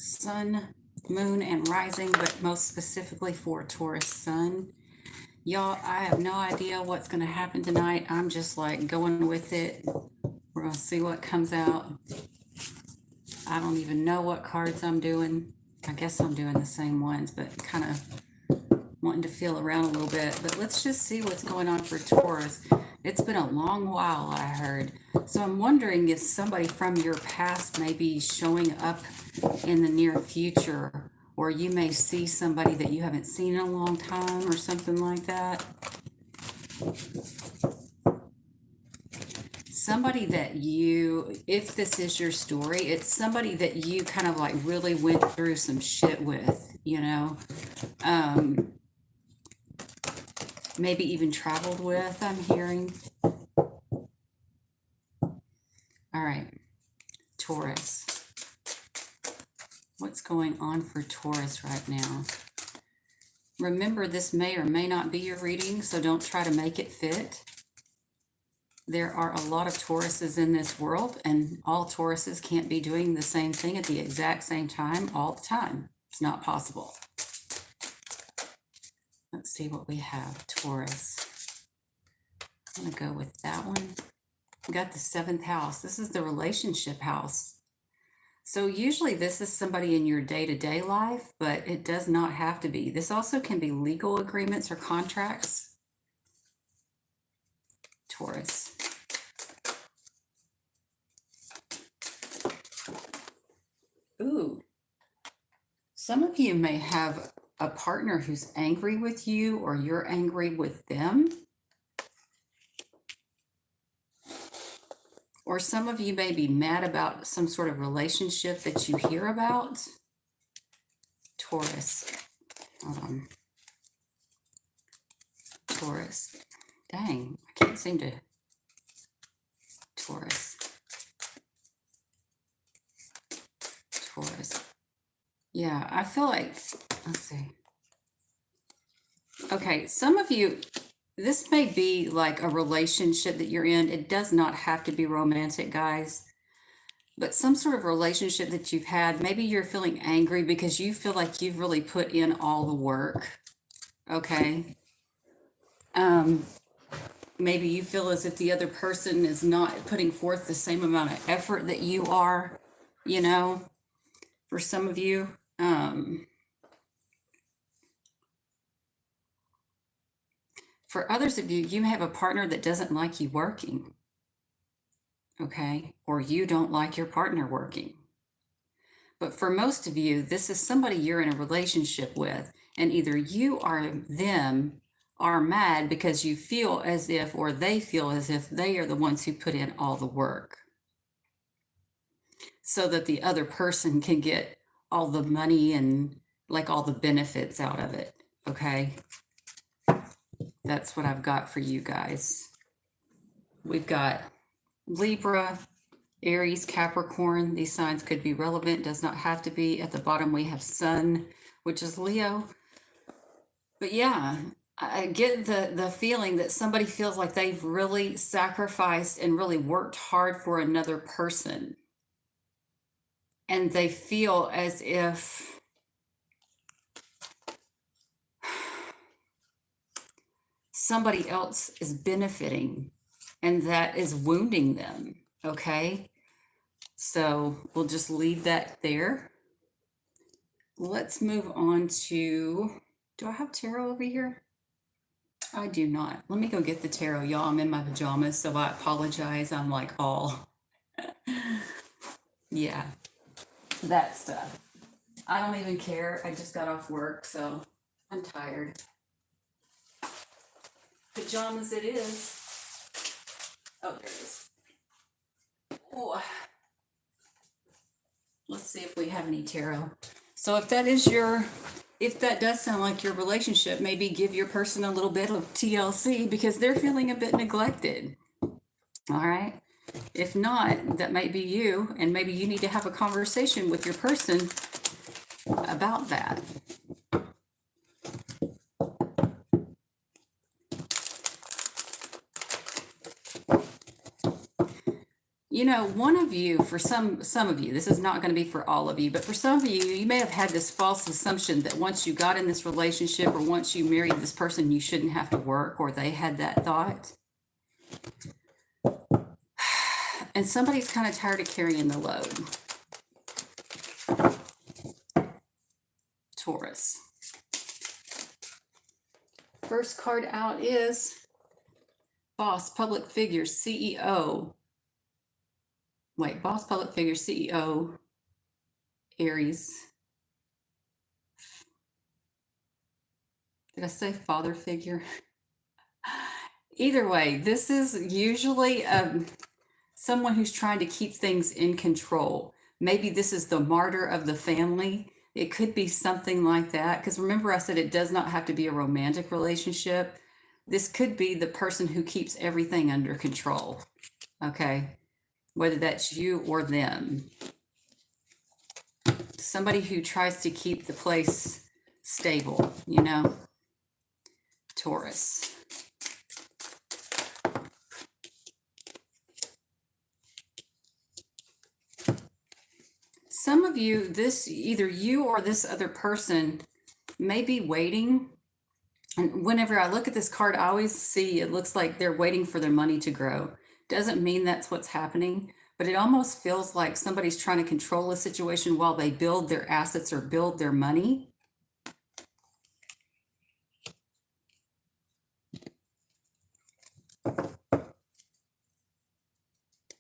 sun, moon, and rising, but most specifically for Taurus sun. Y'all, I have no idea what's going to happen tonight. I'm just like going with it. We're going to see what comes out. I don't even know what cards I'm doing. I guess I'm doing the same ones, but kind of wanting to feel around a little bit. But let's just see what's going on for Taurus. It's been a long while, I heard. So I'm wondering if somebody from your past may be showing up in the near future, or you may see somebody that you haven't seen in a long time or something like that. Somebody that you, if this is your story, it's somebody that you kind of like really went through some shit with, you know? Maybe even traveled with, I'm hearing. All right, Taurus. What's going on for Taurus right now? Remember, this may or may not be your reading, so don't try to make it fit. There are a lot of Tauruses in this world, and all Tauruses can't be doing the same thing at the exact same time all the time. It's not possible. Let's see what we have, Taurus. I'm going to go with that one. We got the 7th house. This is the relationship house. So usually this is somebody in your day-to-day life, but it does not have to be. This also can be legal agreements or contracts. Taurus. Ooh. Some of you may have a partner who's angry with you, or you're angry with them. Or some of you may be mad about some sort of relationship that you hear about. Taurus. Hold on. Taurus. Dang, I can't seem to. Taurus. Taurus. Yeah, I feel like, let's see. Okay, some of you, this may be like a relationship that you're in. It does not have to be romantic, guys. But some sort of relationship that you've had, maybe you're feeling angry because you feel like you've really put in all the work. Okay. Maybe you feel as if the other person is not putting forth the same amount of effort that you are, you know, for some of you. For others of you, you have a partner that doesn't like you working. Okay. Or you don't like your partner working. But for most of you, this is somebody you're in a relationship with, and either you or them are mad because you feel as if, or they feel as if they are the ones who put in all the work so that the other person can get all the money and like all the benefits out of it. Okay. That's what I've got for you guys. We've got Libra, Aries, Capricorn. These signs could be relevant, does not have to be. At the bottom, we have Sun, which is Leo. But yeah, I get the feeling that somebody feels like they've really sacrificed and really worked hard for another person. And they feel as if somebody else is benefiting, and that is wounding them. Okay. So we'll just leave that there. Let's move on to, do I have tarot over here? I do not. Let me go get the tarot, y'all. I'm in my pajamas, so I apologize. I'm like all, yeah, that stuff. I don't even care. I just got off work, so I'm tired. Pajamas it is. Oh, there it is. Oh. Let's see if we have any tarot. So if that is your, if that does sound like your relationship, maybe give your person a little bit of TLC because they're feeling a bit neglected. All right. If not, that might be you, and maybe you need to have a conversation with your person about that. You know, one of you, for some of you, this is not going to be for all of you, but for some of you, you may have had this false assumption that once you got in this relationship or once you married this person, you shouldn't have to work, or they had that thought. And somebody's kind of tired of carrying the load. Taurus. First card out is boss, public figure, CEO. Wait, boss, public figure, CEO, Aries. Did I say father figure? Either way, this is usually someone who's trying to keep things in control. Maybe this is the martyr of the family. It could be something like that. Because remember, I said it does not have to be a romantic relationship. This could be the person who keeps everything under control. Okay. Whether that's you or them. Somebody who tries to keep the place stable, you know. Taurus. Some of you, this either you or this other person may be waiting. And whenever I look at this card, I always see it looks like they're waiting for their money to grow. Doesn't mean that's what's happening, but it almost feels like somebody's trying to control a situation while they build their assets or build their money.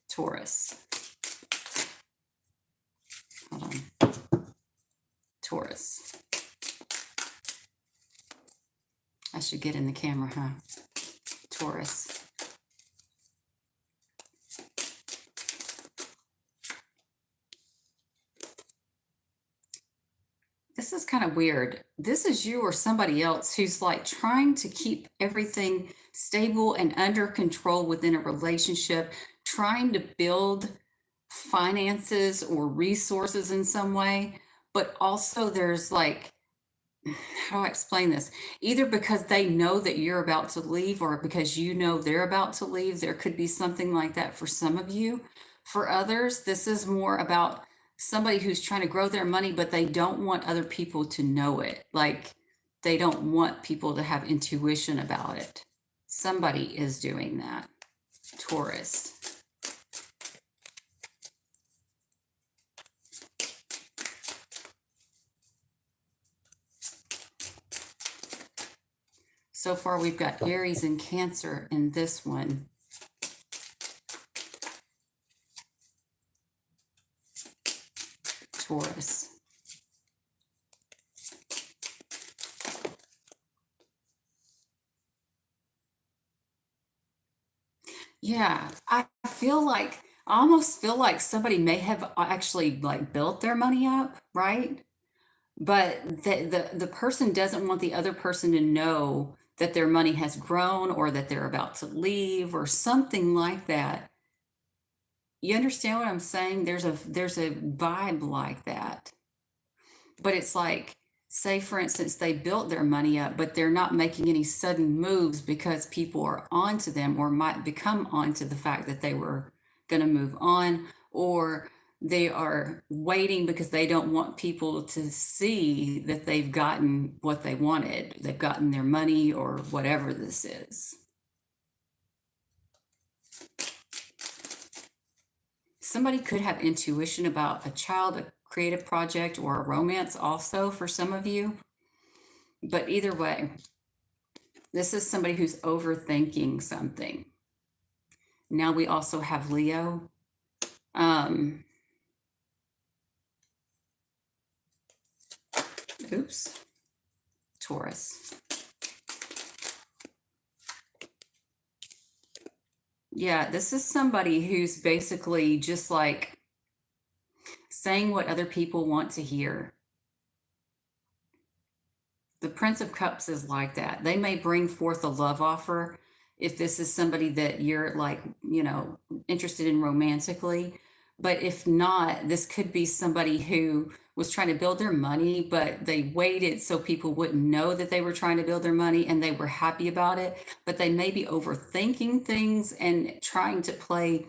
Taurus. Hold on. Taurus. I should get in the camera, huh? Taurus. This is kind of weird. This is you or somebody else who's like trying to keep everything stable and under control within a relationship, trying to build finances or resources in some way. But also there's like, how do I explain this? Either because they know that you're about to leave or because you know they're about to leave. There could be something like that for some of you. For others, this is more about somebody who's trying to grow their money, but they don't want other people to know it. Like they don't want people to have intuition about it. Somebody is doing that. Taurus. So far, we've got Aries and Cancer in this one. Taurus. Yeah, I almost feel like somebody may have actually like built their money up, right? But the person doesn't want the other person to know that their money has grown or that they're about to leave or something like that. You understand what I'm saying? There's a vibe like that. But it's like, say for instance, they built their money up, but they're not making any sudden moves because people are onto them or might become onto the fact that they were going to move on, or they are waiting because they don't want people to see that they've gotten what they wanted. They've gotten their money or whatever this is. Somebody could have intuition about a child, a creative project, or a romance also for some of you. But either way, this is somebody who's overthinking something. Now we also have Leo. Oops. Taurus. Yeah, this is somebody who's basically just like saying what other people want to hear. The Prince of Cups is like that. They may bring forth a love offer if this is somebody that you're like, interested in romantically. But if not, this could be somebody who was trying to build their money, but they waited so people wouldn't know that they were trying to build their money and they were happy about it. But they may be overthinking things and trying to play,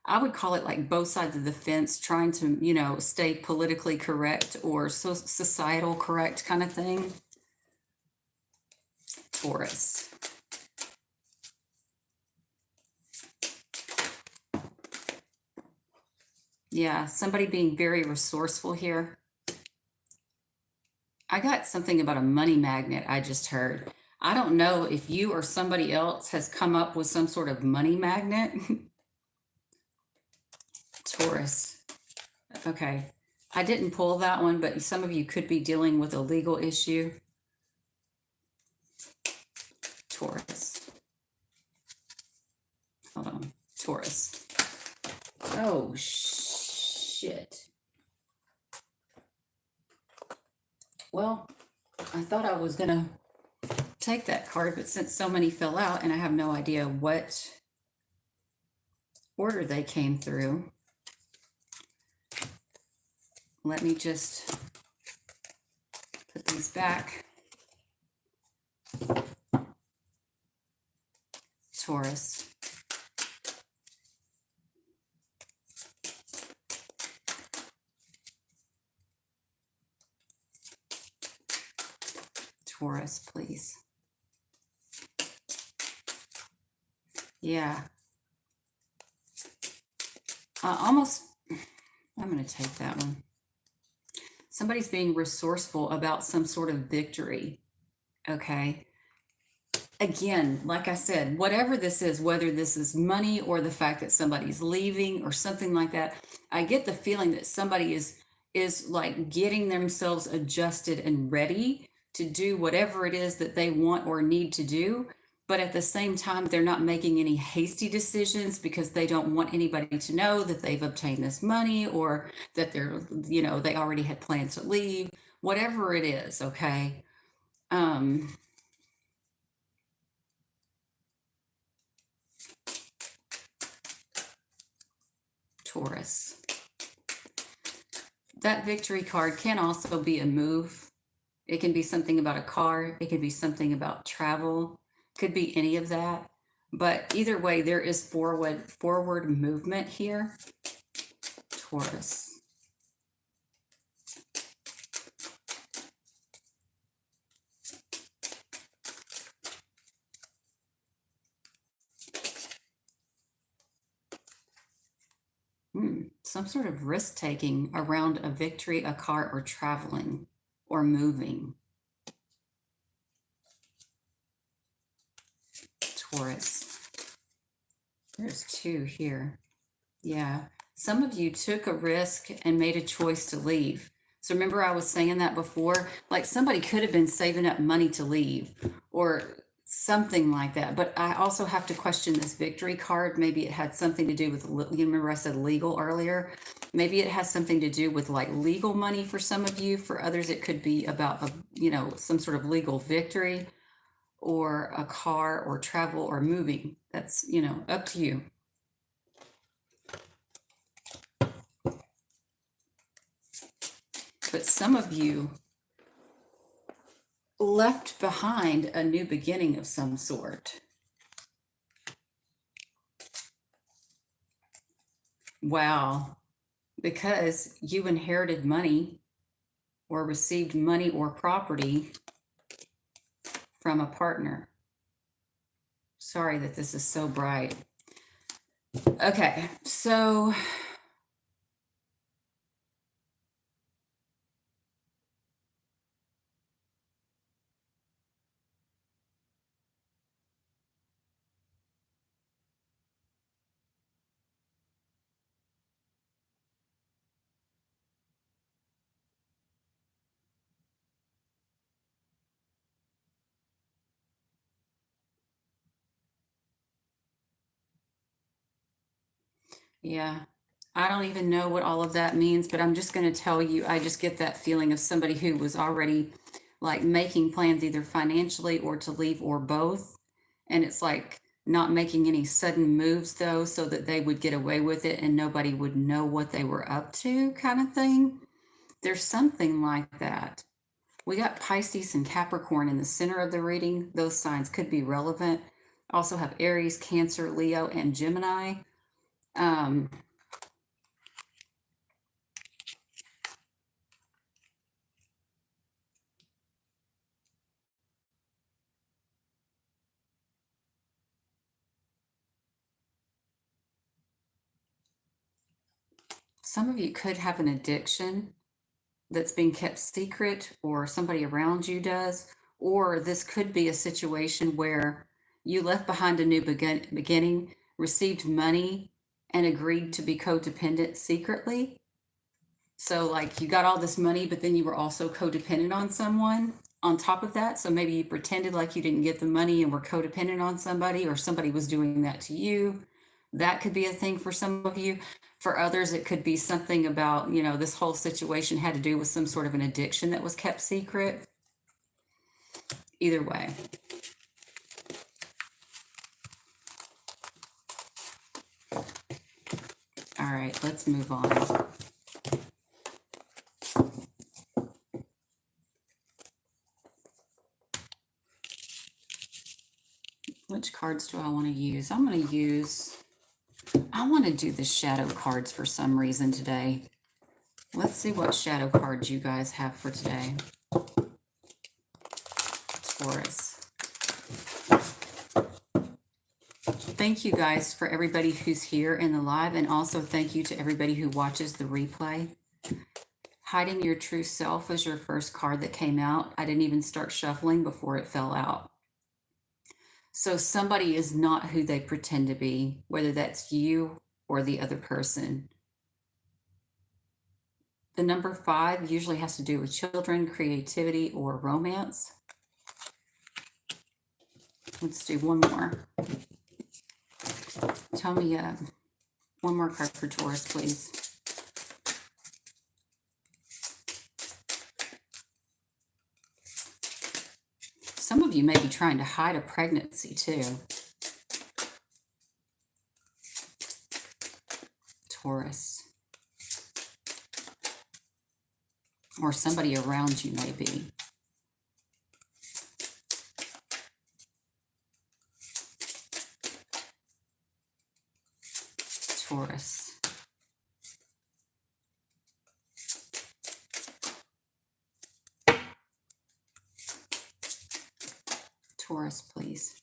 I would call it like both sides of the fence, trying to, stay politically correct or societal correct kind of thing. Taurus. Yeah, somebody being very resourceful here. I got something about a money magnet I just heard. I don't know if you or somebody else has come up with some sort of money magnet. Taurus. Okay. I didn't pull that one, but some of you could be dealing with a legal issue. Taurus. Hold on. Taurus. Oh, shit. Well, I thought I was going to take that card, but since so many fell out and I have no idea what order they came through, let me just put these back. Taurus. Taurus, please. Yeah. I'm going to take that one. Somebody's being resourceful about some sort of victory. Okay. Again, like I said, whatever this is, whether this is money or the fact that somebody's leaving or something like that, I get the feeling that somebody is like getting themselves adjusted and ready to do whatever it is that they want or need to do. But at the same time, they're not making any hasty decisions because they don't want anybody to know that they've obtained this money or that they already had planned to leave, whatever it is. Okay. Taurus. That victory card can also be a move. It can be something about a car. It could be something about travel. Could be any of that. But either way, there is forward movement here. Taurus. Some sort of risk taking around a victory, a car, or traveling or moving. Taurus. There's two here. Yeah. Some of you took a risk and made a choice to leave. So remember I was saying that before? Like somebody could have been saving up money to leave or something like that. But I also have to question this victory card. Maybe it had something to do with, you remember I said legal earlier? Maybe it has something to do with like legal money for some of you. For others, it could be about, some sort of legal victory or a car or travel or moving. That's, up to you. But some of you left behind a new beginning of some sort. Wow. Because you inherited money or received money or property from a partner. Sorry that this is so bright. Okay, so yeah, I don't even know what all of that means, but I'm just going to tell you, I just get that feeling of somebody who was already like making plans either financially or to leave or both. And it's like not making any sudden moves though, so that they would get away with it and nobody would know what they were up to, kind of thing. There's something like that. We got Pisces and Capricorn in the center of the reading. Those signs could be relevant. Also have Aries, Cancer, Leo, and Gemini. Um, some of you could have an addiction that's being kept secret, or somebody around you does, or this could be a situation where you left behind a new beginning, received money, and agreed to be codependent secretly. So, like, you got all this money, but then you were also codependent on someone on top of that. So, maybe you pretended like you didn't get the money and were codependent on somebody, or somebody was doing that to you. That could be a thing for some of you. For others, it could be something about, this whole situation had to do with some sort of an addiction that was kept secret. Either way. All right, let's move on. Which cards do I want to use? I want to do the shadow cards for some reason today. Let's see what shadow cards you guys have for today. Taurus. Thank you guys for everybody who's here in the live, and also thank you to everybody who watches the replay. Hiding Your True Self was your first card that came out. I didn't even start shuffling before it fell out. So somebody is not who they pretend to be, whether that's you or the other person. The number 5 usually has to do with children, creativity, or romance. Let's do one more. Tell me one more card for Taurus, please. Some of you may be trying to hide a pregnancy too. Taurus. Or somebody around you may be. Taurus. Taurus, please.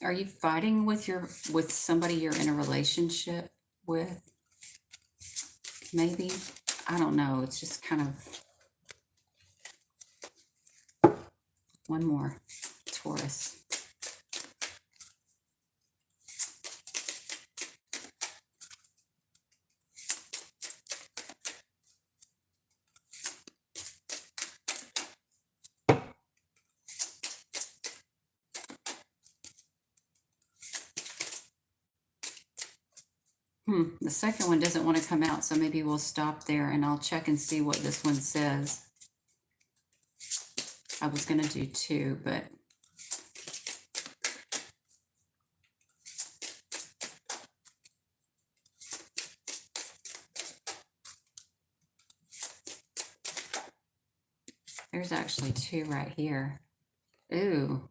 Are you fighting with somebody you're in a relationship with? Maybe. I don't know. It's just kind of one more. Taurus. The second one doesn't want to come out, so maybe we'll stop there and I'll check and see what this one says. I was going to do 2, but there's actually 2 right here. Ooh,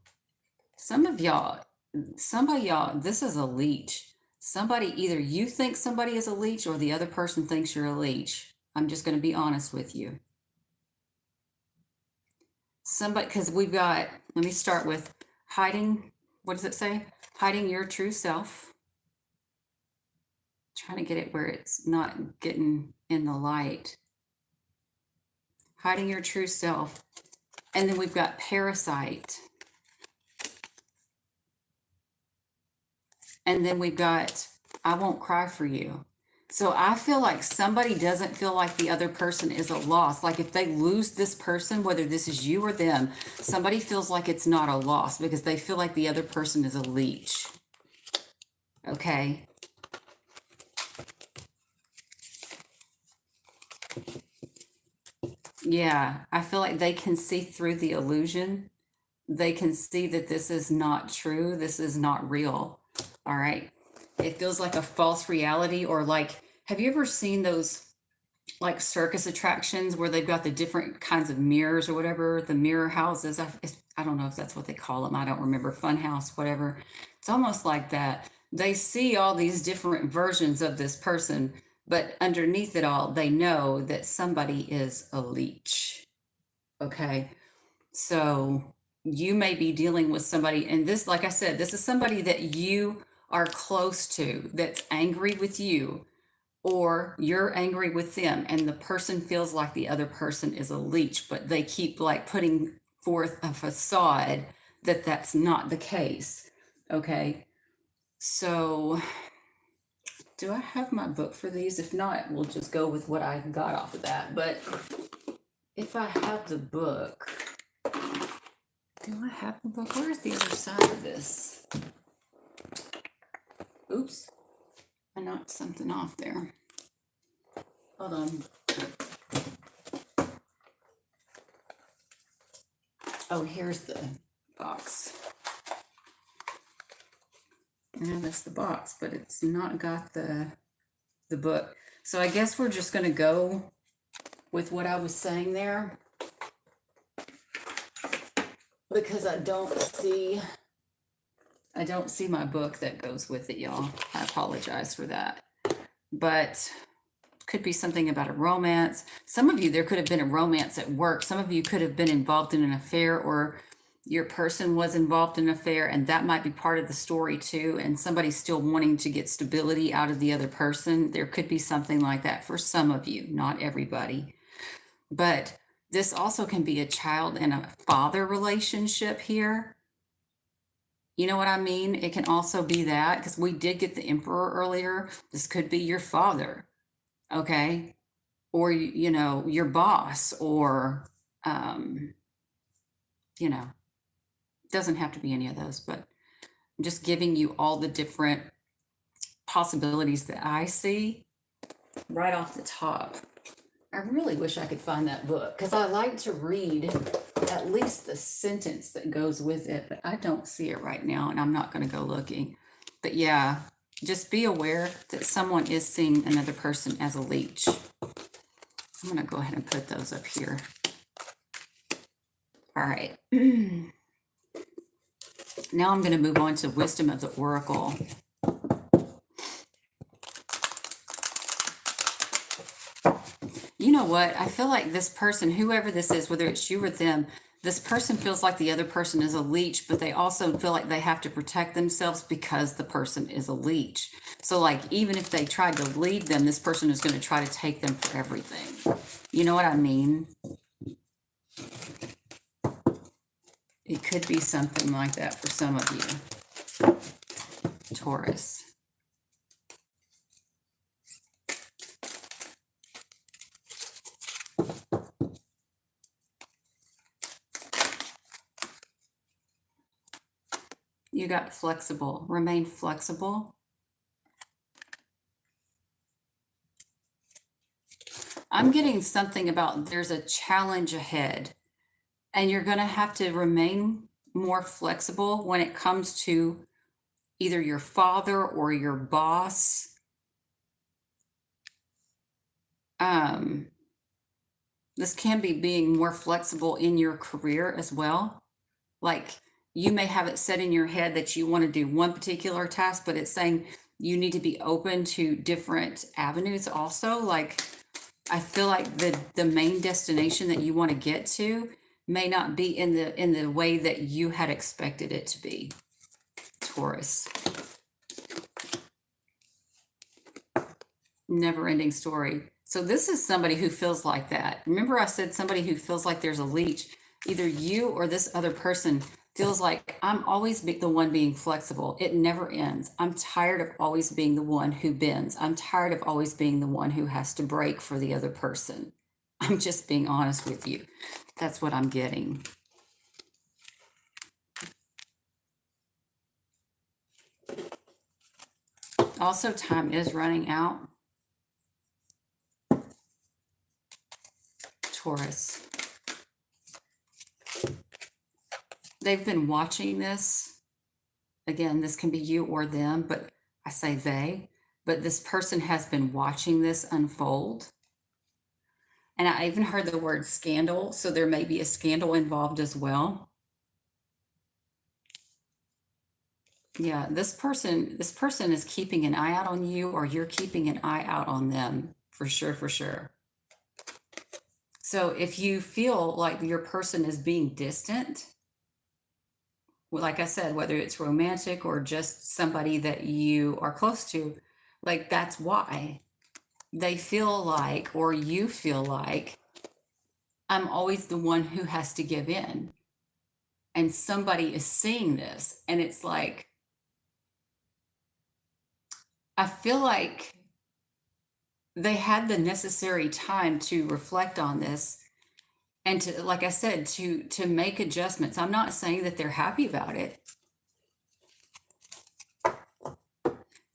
somebody y'all, this is a leech. Somebody, either you think somebody is a leech or the other person thinks you're a leech. I'm just going to be honest with you. Somebody, because we've got, let me start with hiding, what does it say? Hiding your true self. Trying to get it where it's not getting in the light. Hiding your true self. And then we've got parasite. And then we've got, I won't cry for you. So I feel like somebody doesn't feel like the other person is a loss. Like if they lose this person, whether this is you or them, somebody feels like it's not a loss because they feel like the other person is a leech. Okay. Yeah, I feel like they can see through the illusion. They can see that this is not true. This is not real. All right. It feels like a false reality, or like, have you ever seen those like circus attractions where they've got the different kinds of mirrors or whatever, the mirror houses? I don't know if that's what they call them. I don't remember. Fun house, whatever. It's almost like that. they see all these different versions of this person, but underneath it all, they know that somebody is a leech. Okay. So you may be dealing with somebody, and this, like I said, this is somebody that you are close to that's angry with you, or you're angry with them, and the person feels like the other person is a leech, but they keep like putting forth a facade that that's not the case. Okay. So do I have my book for these? If not, we'll just go with what I got off of that. But if I have the book, do I have the book? Where's the other side of this? Oops, I knocked something off there. Hold on. Oh, here's the box. Now that's the box, but it's not got the book. So I guess we're just going to go with what I was saying there, because I don't see my book that goes with it, y'all. I apologize for that. But could be something about a romance. Some of you, there could have been a romance at work. Some of you could have been involved in an affair, or your person was involved in an affair, and that might be part of the story too. And somebody's still wanting to get stability out of the other person. There could be something like that for some of you, not everybody. But this also can be a child and a father relationship here. You know what I mean? It can also be that, because we did get the Emperor earlier. This could be your father, okay? Or, you know, your boss, or, you know, doesn't have to be any of those, but I'm just giving you all the different possibilities that I see right off the top. I really wish I could find that book, because I like to read at least the sentence that goes with it, but I don't see it right now, and I'm not going to go looking. But yeah, just be aware that someone is seeing another person as a leech. I'm going to go ahead and put those up here. All right. Now I'm going to move on to Wisdom of the Oracle. You know what? I feel like this person, whoever this is, whether it's you or them, this person feels like the other person is a leech, but they also feel like they have to protect themselves because the person is a leech. So like, even if they tried to lead them, this person is going to try to take them for everything. You know what I mean? It could be something like that for some of you, Taurus. You got flexible. Remain flexible. I'm getting something about there's a challenge ahead, and you're going to have to remain more flexible when it comes to either your father or your boss. This can be being more flexible in your career as well. Like, you may have it set in your head that you want to do one particular task, but it's saying you need to be open to different avenues also. Like, I feel like the main destination that you want to get to may not be in the way that you had expected it to be, Taurus. Never ending story. So this is somebody who feels like that. Remember I said somebody who feels like there's a leech. Either you or this other person feels like, I'm always the one being flexible. It never ends. I'm tired of always being the one who bends. I'm tired of always being the one who has to break for the other person. I'm just being honest with you. That's what I'm getting. Also, time is running out. Taurus. They've been watching this. Again, this can be you or them, but I say they. But this person has been watching this unfold. And I even heard the word scandal, so there may be a scandal involved as well. Yeah, this person is keeping an eye out on you, or you're keeping an eye out on them, for sure, for sure. So if you feel like your person is being distant, well, like I said, whether it's romantic or just somebody that you are close to, like that's why they feel like, or you feel like, I'm always the one who has to give in. And somebody is seeing this, and it's like, I feel like they had the necessary time to reflect on this and to, like I said, to make adjustments. I'm not saying that they're happy about it,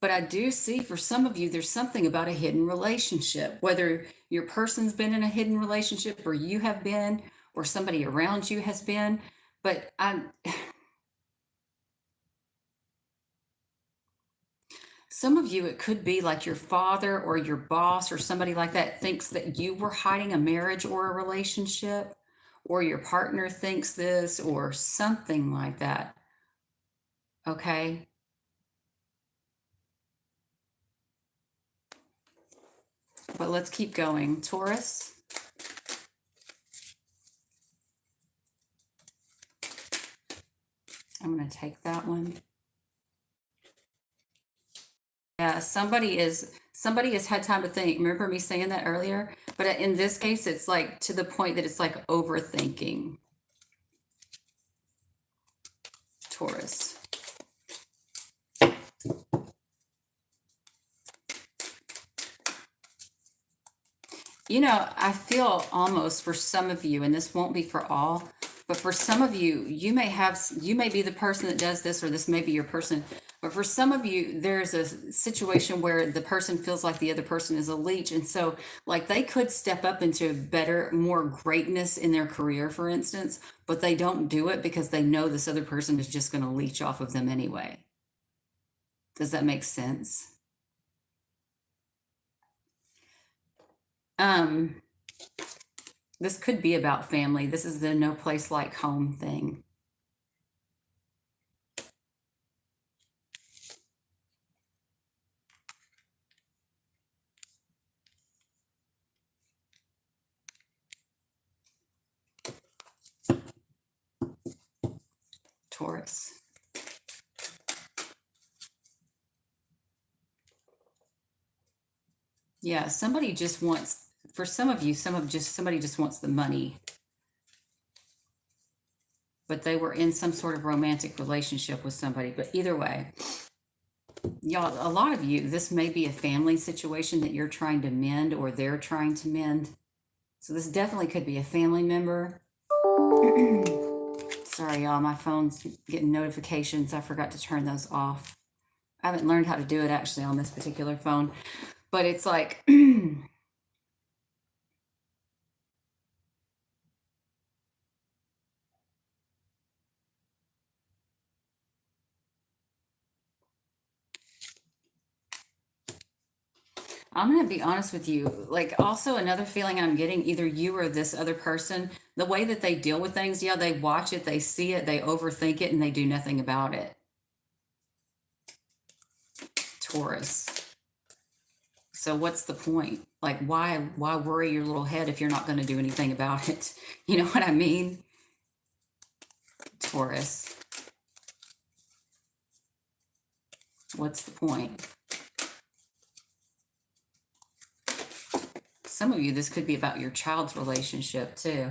but I do see for some of you there's something about a hidden relationship, whether your person's been in a hidden relationship or you have been, or somebody around you has been. But some of you, it could be like your father or your boss or somebody like that thinks that you were hiding a marriage or a relationship, or your partner thinks this, or something like that. Okay. But let's keep going. Taurus, I'm going to take that one. Yeah, somebody has had time to think. Remember me saying that earlier? But in this case, it's like to the point that it's like overthinking. Taurus. You know, I feel almost for some of you, and this won't be for all, but for some of you, you may be the person that does this, or this may be your person. But for some of you, there's a situation where the person feels like the other person is a leech. And so, like, they could step up into better, more greatness in their career, for instance, but they don't do it because they know this other person is just going to leech off of them anyway. Does that make sense? Um, this could be about family. This is the no place like home thing. Taurus. Yeah, somebody just wants, for some of you, somebody just wants the money, but they were in some sort of romantic relationship with somebody. But either way, y'all, a lot of you, this may be a family situation that you're trying to mend, or they're trying to mend. So this definitely could be a family member. Sorry, y'all, my phone's getting notifications. I forgot to turn those off. I haven't learned how to do it actually on this particular phone, but it's like, I'm going to be honest with you. Like, also, another feeling I'm getting, either you or this other person, the way that they deal with things, yeah, they watch it, they see it, they overthink it, and they do nothing about it. Taurus. So what's the point? Like, why worry your little head if you're not going to do anything about it? You know what I mean? Taurus. What's the point? Some of you, this could be about your child's relationship too.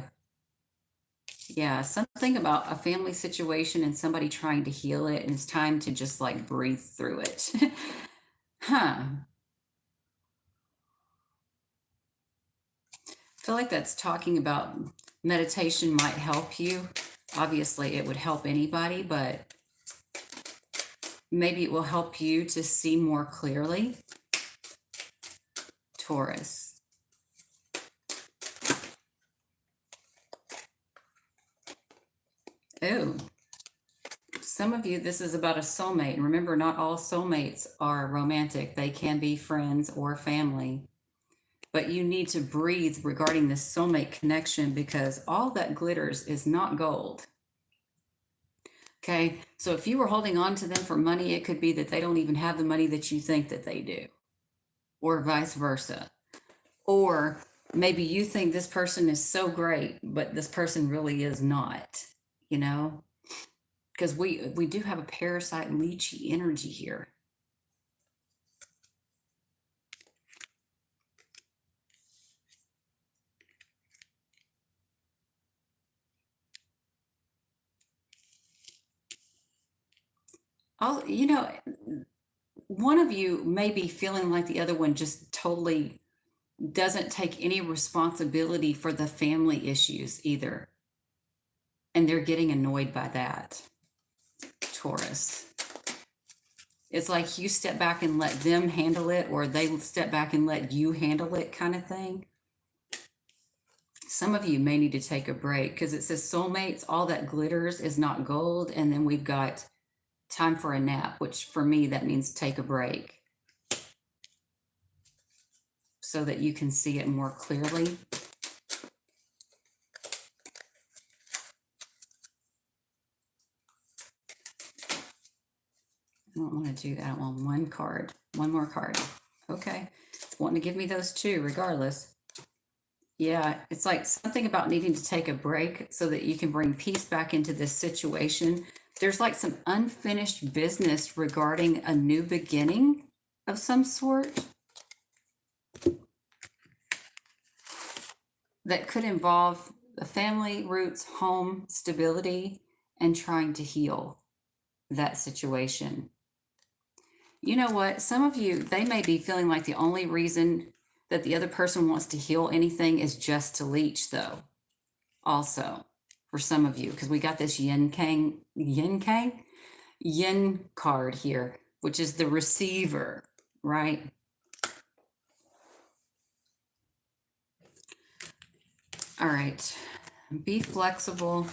Yeah, something about a family situation and somebody trying to heal it, and it's time to just like breathe through it. Huh. I feel like that's talking about meditation might help you. Obviously, it would help anybody, but maybe it will help you to see more clearly. Taurus. Oh, some of you, this is about a soulmate. And remember, not all soulmates are romantic. They can be friends or family. But you need to breathe regarding this soulmate connection, because all that glitters is not gold. Okay, so if you were holding on to them for money, it could be that they don't even have the money that you think that they do, or vice versa. Or maybe you think this person is so great, but this person really is not, you know? Because we do have a parasite leechy energy here. You know, one of you may be feeling like the other one just totally doesn't take any responsibility for the family issues either. And they're getting annoyed by that, Taurus. It's like you step back and let them handle it, or they step back and let you handle it, kind of thing. Some of you may need to take a break because it says soulmates, all that glitters is not gold. And then we've got time for a nap, which for me, that means take a break so that you can see it more clearly. I don't want to do that. I want one more card. Okay. It's wanting to give me those two regardless. Yeah, it's like something about needing to take a break so that you can bring peace back into this situation. There's like some unfinished business regarding a new beginning of some sort that could involve the family, roots, home, stability, and trying to heal that situation. You know what? Some of you, they may be feeling like the only reason that the other person wants to heal anything is just to leech, though. Also, for some of you, because we got this yin card here, which is the receiver, right? All right. Be flexible.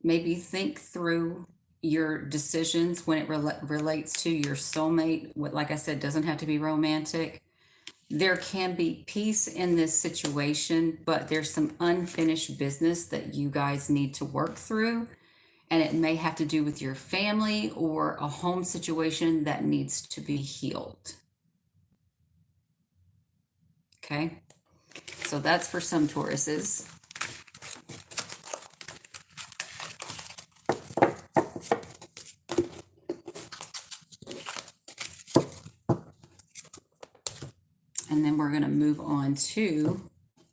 Maybe think through your decisions when it relates to your soulmate. What, like I said, doesn't have to be romantic. There can be peace in this situation, but there's some unfinished business that you guys need to work through. And it may have to do with your family or a home situation that needs to be healed. Okay. So that's for some Tauruses. And then we're going to move on to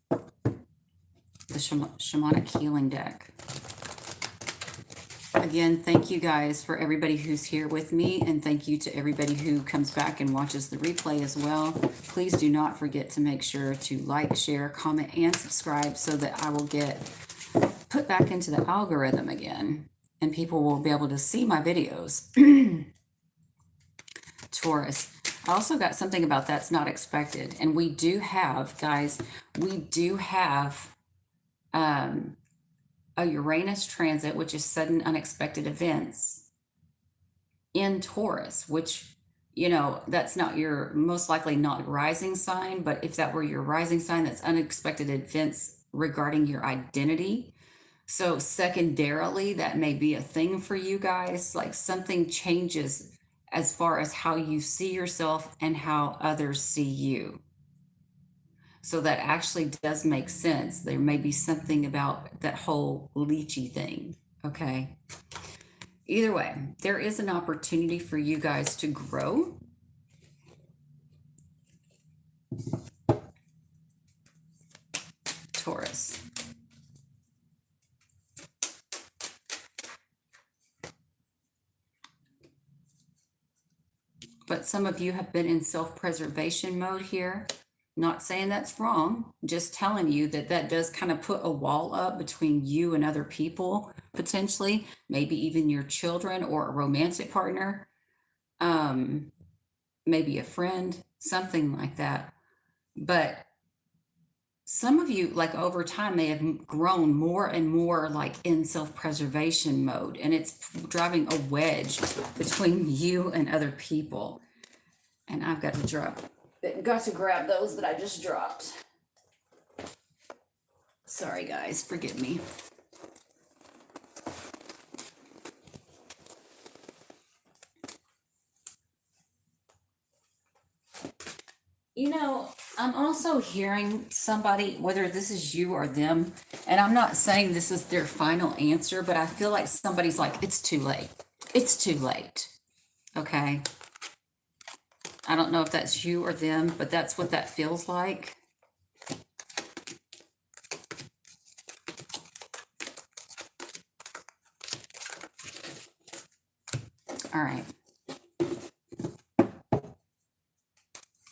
the shamanic healing deck. Again, thank you guys for everybody who's here with me, and thank you to everybody who comes back and watches the replay as well. Please do not forget to make sure to like, share, comment, and subscribe so that I will get put back into the algorithm again and people will be able to see my videos. Taurus. I also got something about that's not expected. And we do have, guys, we do have a Uranus transit, which is sudden unexpected events in Taurus, which, you know, that's not your, most likely not rising sign, but if that were your rising sign, that's unexpected events regarding your identity. So secondarily, that may be a thing for you guys, like something changes as far as how you see yourself and how others see you. So that actually does make sense. There may be something about that whole leechy thing, okay? Either way, there is an opportunity for you guys to grow. Taurus. But some of you have been in self-preservation mode here. Not saying that's wrong, just telling you that that does kind of put a wall up between you and other people, potentially, maybe even your children or a romantic partner, maybe a friend, something like that. But some of you, like over time, may have grown more and more like in self-preservation mode, and it's driving a wedge between you and other people. And I've got to grab those that I just dropped. Sorry guys, forgive me. also hearing somebody, whether this is you or them, and I'm not saying this is their final answer, but I feel like somebody's like, it's too late. It's too late. Okay. I don't know if that's you or them, but that's what that feels like. All right.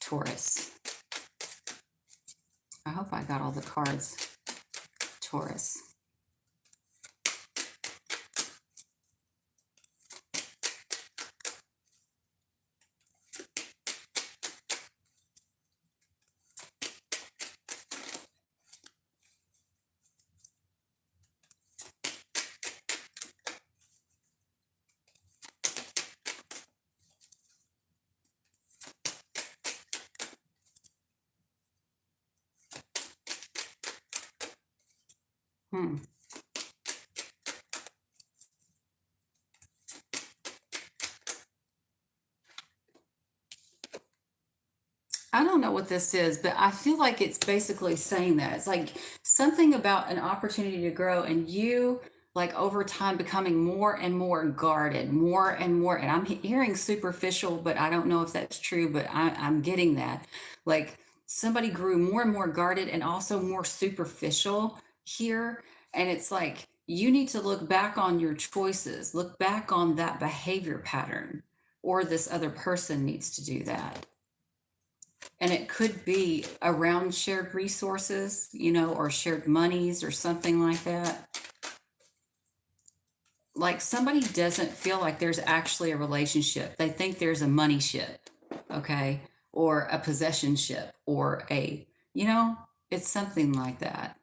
Taurus. I hope I got all the cards. Taurus. I don't know what this is, but I feel like it's basically saying that. It's like something about an opportunity to grow and you, like over time, becoming more and more guarded, more and more. And I'm hearing superficial, but I don't know if that's true, but I'm getting that. Like somebody grew more and more guarded and also more superficial here. And it's like you need to look back on your choices, look back on that behavior pattern, or this other person needs to do that. And it could be around shared resources, or shared monies or something like that. Like somebody doesn't feel like there's actually a relationship. They think there's a money ship, okay? Or a possession ship, or it's something like that.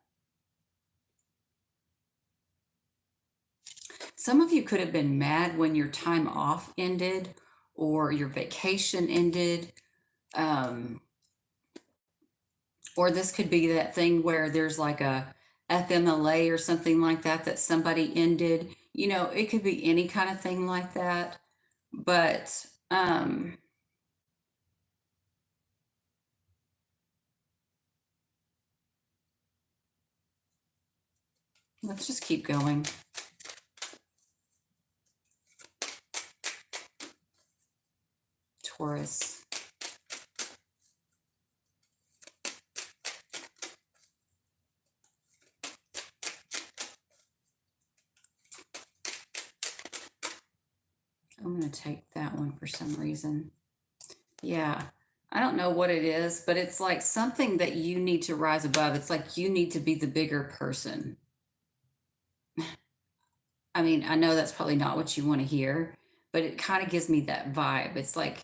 Some of you could have been mad when your time off ended or your vacation ended. Or this could be that thing where there's like a FMLA or something like that that somebody ended. It could be any kind of thing like that. But let's just keep going. Taurus. I'm going to take that one for some reason. Yeah. I don't know what it is, but it's like something that you need to rise above. It's like you need to be the bigger person. I mean, I know that's probably not what you want to hear, but it kind of gives me that vibe. It's like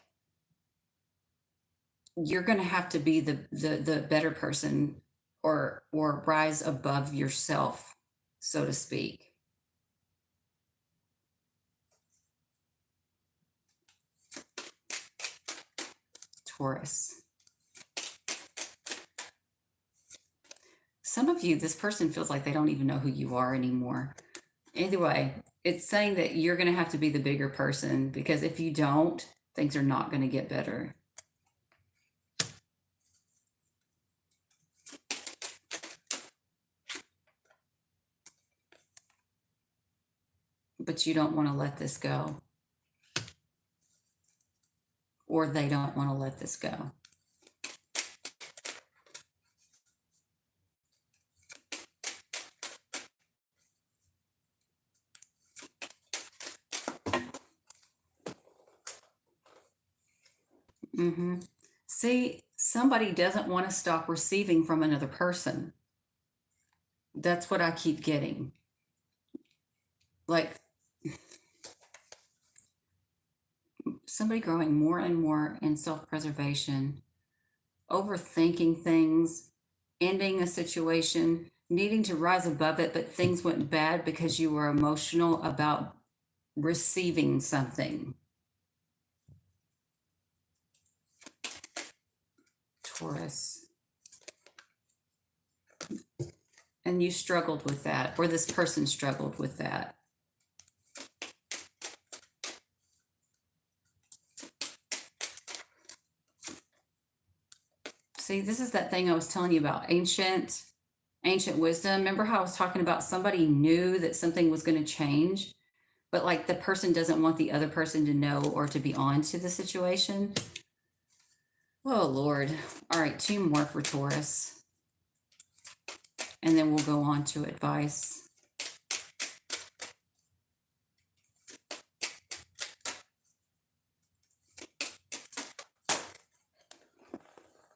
you're going to have to be the better person, or rise above yourself, so to speak. Taurus. Some of you, this person feels like they don't even know who you are anymore. Either way, it's saying that you're going to have to be the bigger person, because if you don't, things are not going to get better. But you don't want to let this go. Or they don't want to let this go. See, somebody doesn't want to stop receiving from another person. That's what I keep getting. Like somebody growing more and more in self-preservation, overthinking things, ending a situation, needing to rise above it, but things went bad because you were emotional about receiving something. Taurus. And you struggled with that, or this person struggled with that. See, this is that thing I was telling you about, ancient wisdom. Remember how I was talking about somebody knew that something was going to change, but like the person doesn't want the other person to know or to be on to the situation? Oh, Lord. All right, two more for Taurus, and then we'll go on to advice.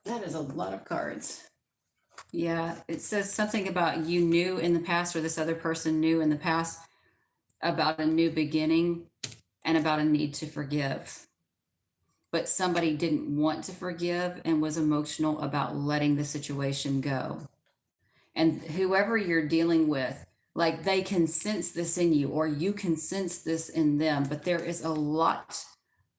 That is a lot of cards. Yeah, it says something about you knew in the past, or this other person knew in the past about a new beginning and about a need to forgive. But somebody didn't want to forgive and was emotional about letting the situation go. And whoever you're dealing with, like they can sense this in you, or you can sense this in them, but there is a lot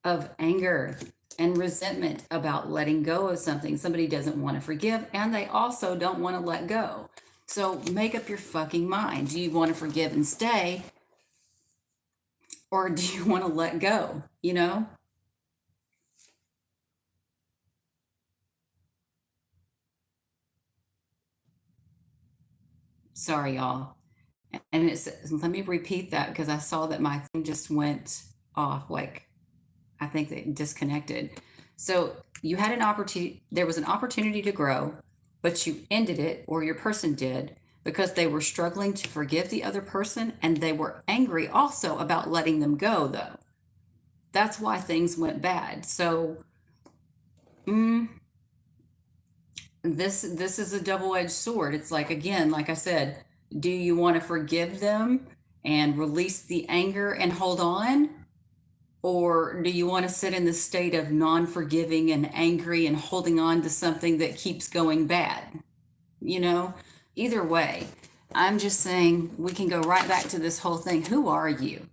of anger and resentment about letting go of something. Somebody doesn't want to forgive, and they also don't want to let go. So make up your fucking mind. Do you want to forgive and stay, or do you want to let go? You know? Sorry, y'all. And it's, let me repeat that because I saw that my thing just went off. Like, I think they disconnected. So you had an opportunity, there was an opportunity to grow, but you ended it, or your person did, because they were struggling to forgive the other person, and they were angry also about letting them go, though. That's why things went bad. So mm, this is a double-edged sword. It's like, again, like I said, do you want to forgive them and release the anger and hold on, or do you want to sit in the state of non-forgiving and angry and holding on to something that keeps going bad? You know, either way, I'm just saying we can go right back to this whole thing. Who are you?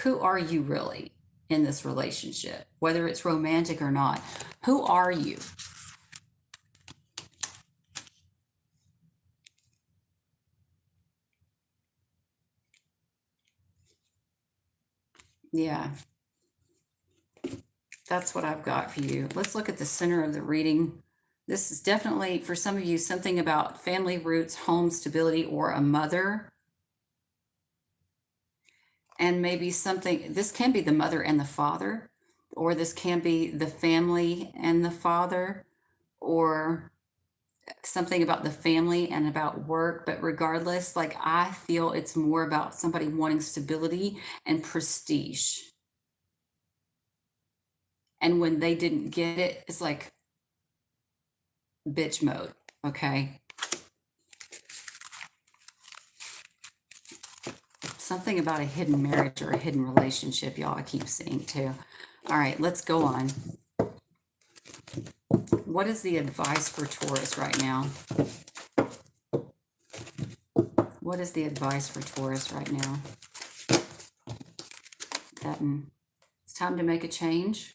Who are you really in this relationship, whether it's romantic or not? Who are you? Yeah, that's what I've got for you. Let's look at the center of the reading. This is definitely, for some of you, something about family roots, home stability, or a mother. And maybe something, this can be the mother and the father, or this can be the family and the father, or something about the family and about work. But regardless, like I feel it's more about somebody wanting stability and prestige. And when they didn't get it, it's like bitch mode. Okay. Something about a hidden marriage or a hidden relationship, y'all, I keep seeing too. All right, let's go on. What is the advice for Taurus right now? What is the advice for Taurus right now? It's time to make a change.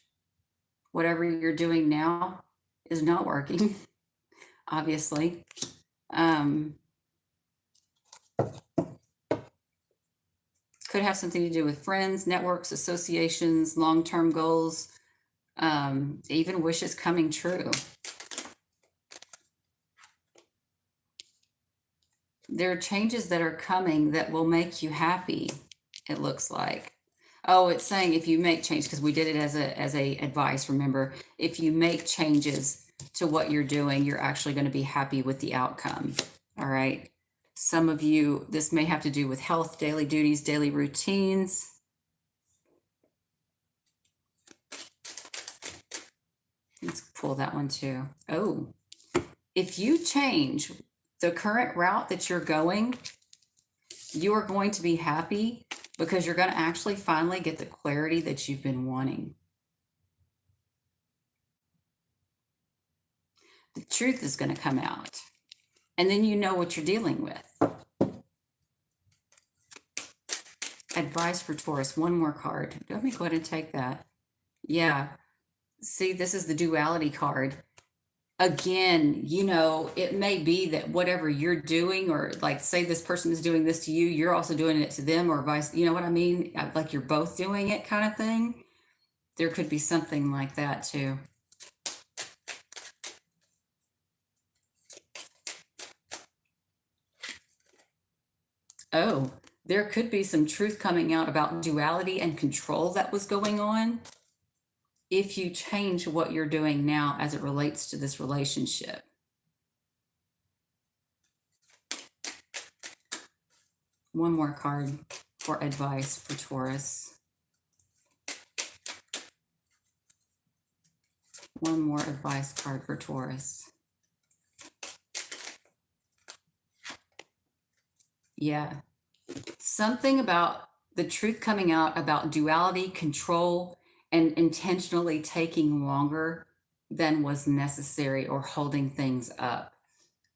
Whatever you're doing now is not working, obviously. Could have something to do with friends, networks, associations, long-term goals, even wishes coming true. There are changes that are coming that will make you happy, it looks like. Oh, it's saying if you make change, because we did it as a advice, remember, if you make changes to what you're doing, you're actually going to be happy with the outcome. All right. Some of you, this may have to do with health, daily duties, daily routines. Let's pull that one too. Oh, if you change the current route that you're going, you are going to be happy because you're going to actually finally get the clarity that you've been wanting. The truth is going to come out, and then you know what you're dealing with. Advice for Taurus, one more card. Let me go ahead and take that. Yeah. See, this is the duality card. Again, you know, it may be that whatever you're doing, or like say this person is doing this to you, you're also doing it to them, or vice, you know what I mean? Like you're both doing it kind of thing. There could be something like that too. Oh, there could be some truth coming out about duality and control that was going on if you change what you're doing now as it relates to this relationship. One more card for advice for Taurus. One more advice card for Taurus. Yeah. Something about the truth coming out about duality, control, and intentionally taking longer than was necessary or holding things up.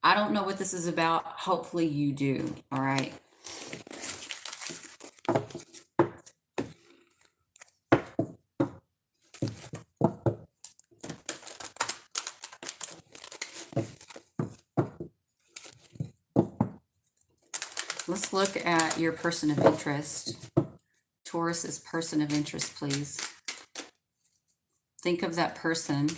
I don't know what this is about. Hopefully you do. All right. Let's look at your person of interest. Taurus's person of interest, please. Think of that person.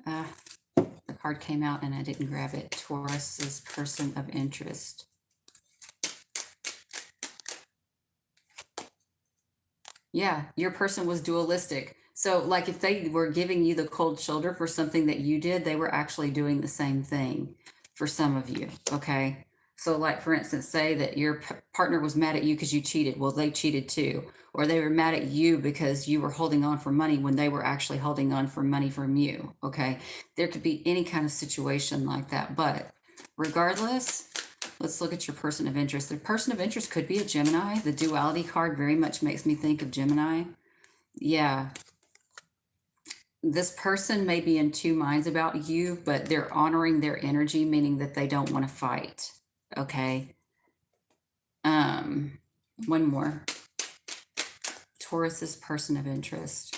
The card came out and I didn't grab it. Taurus's person of interest. Yeah, your person was dualistic. So, like, if they were giving you the cold shoulder for something that you did, they were actually doing the same thing for some of you. Okay. So, like, for instance, say that your partner was mad at you because you cheated. Well, they cheated too. Or they were mad at you because you were holding on for money when they were actually holding on for money from you. Okay. There could be any kind of situation like that. But regardless, let's look at your person of interest. The person of interest could be a Gemini. The duality card very much makes me think of Gemini. Yeah. This person may be in two minds about you, but they're honoring their energy, meaning that they don't want to fight. Okay. One more. Taurus's person of interest.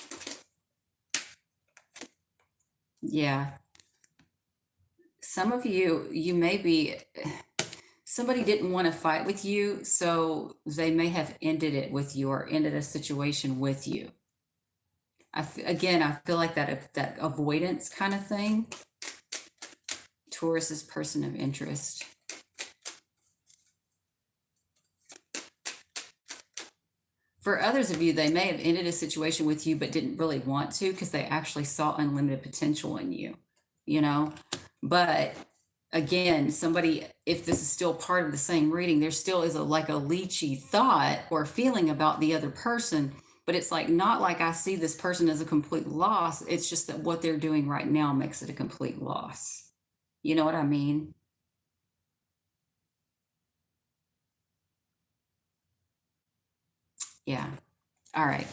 Yeah. Some of you, you may be, somebody didn't want to fight with you, so they may have ended it with you or ended a situation with you. Again, I feel like that avoidance kind of thing. Taurus's person of interest. For others of you, they may have ended a situation with you, but didn't really want to because they actually saw unlimited potential in you, you know? But again, somebody, if this is still part of the same reading, there still is like a leechy thought or feeling about the other person, but it's like not like I see this person as a complete loss. It's just that what they're doing right now makes it a complete loss. You know what I mean? Yeah. All right.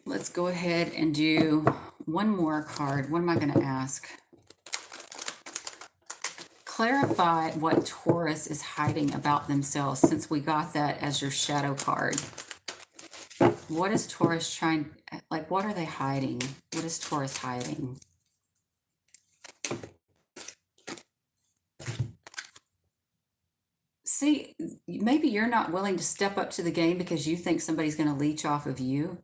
Let's go ahead and do one more card. What am I going to ask? Clarify what Taurus is hiding about themselves, since we got that as your shadow card. What is Taurus trying, like, what are they hiding? What is Taurus hiding? See, maybe you're not willing to step up to the game because you think somebody's going to leech off of you.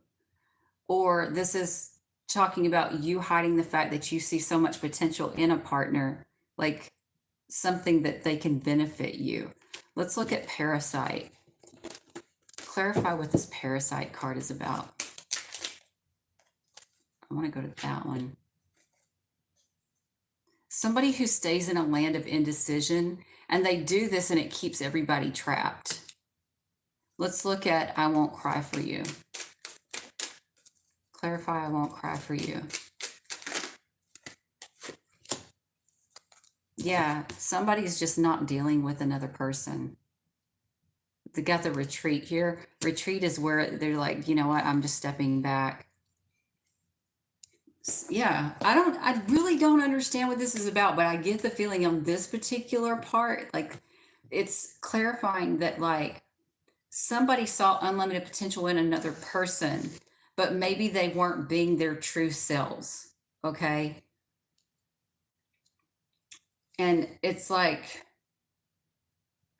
Or this is talking about you hiding the fact that you see so much potential in a partner, like something that they can benefit you. Let's look at parasite. Clarify what this parasite card is about. I want to go to that one. Somebody who stays in a land of indecision, and they do this and it keeps everybody trapped. Let's look at I won't cry for you. Clarify I won't cry for you. Yeah, somebody's just not dealing with another person. They got the retreat here. Retreat is where they're like, you know what, I'm just stepping back. Yeah, I really don't understand what this is about, but I get the feeling on this particular part, like it's clarifying that like somebody saw unlimited potential in another person, but maybe they weren't being their true selves. Okay. And it's like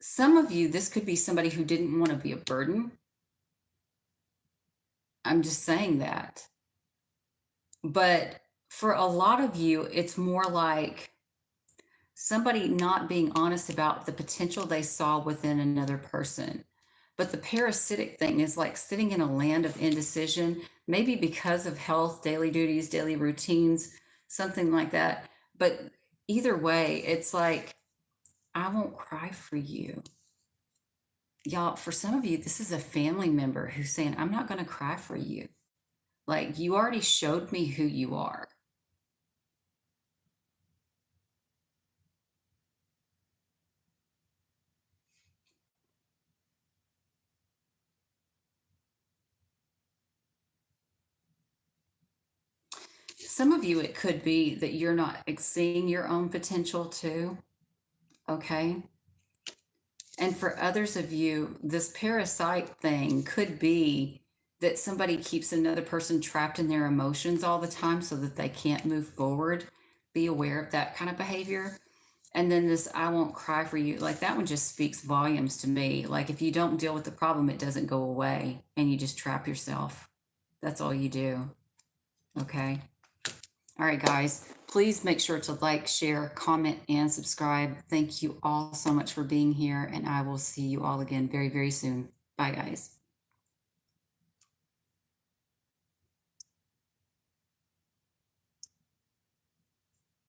some of you, this could be somebody who didn't want to be a burden. I'm just saying that. But for a lot of you, it's more like somebody not being honest about the potential they saw within another person. But the parasitic thing is like sitting in a land of indecision, maybe because of health, daily duties, daily routines, something like that. But either way, it's like, I won't cry for you. Y'all, for some of you, this is a family member who's saying, I'm not going to cry for you. Like, you already showed me who you are. Some of you, it could be that you're not seeing your own potential too. Okay. And for others of you, this parasite thing could be that somebody keeps another person trapped in their emotions all the time so that they can't move forward. Be aware of that kind of behavior. And then this, I won't cry for you. Like that one just speaks volumes to me. Like if you don't deal with the problem, it doesn't go away and you just trap yourself. That's all you do. Okay. All right, guys, please make sure to like, share, comment, and subscribe. Thank you all so much for being here, and I will see you all again very, very soon. Bye, guys.